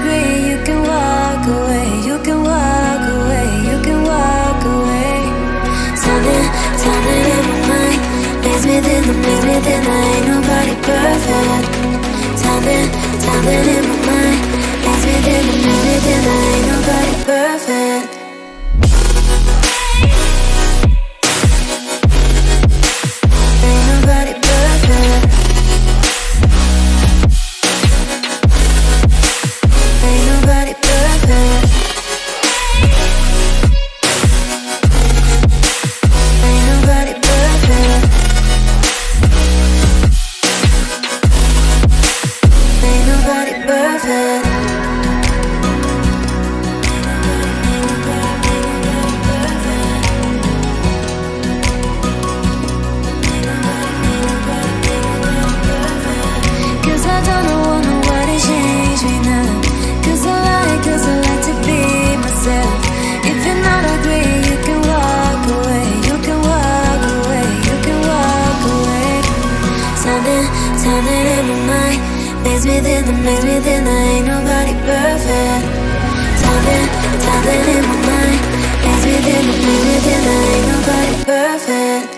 agree, you can walk away. You can walk away. You can walk away. Something in my mind makes me think that ain't nobody perfect. Something in my mind makes me think that ain't nobody perfect. Ain't nobody perfect. Ain't nobody perfect. Ain't nobody perfect. Ain't nobody perfect. Cause I don't want nobody change me now. Cause I like to be myself. If you're not agree, you can walk away. You can walk away. You can walk away. Something in my mind makes me think that ain't nobody perfect. Something in my mind makes me think that ain't nobody perfect.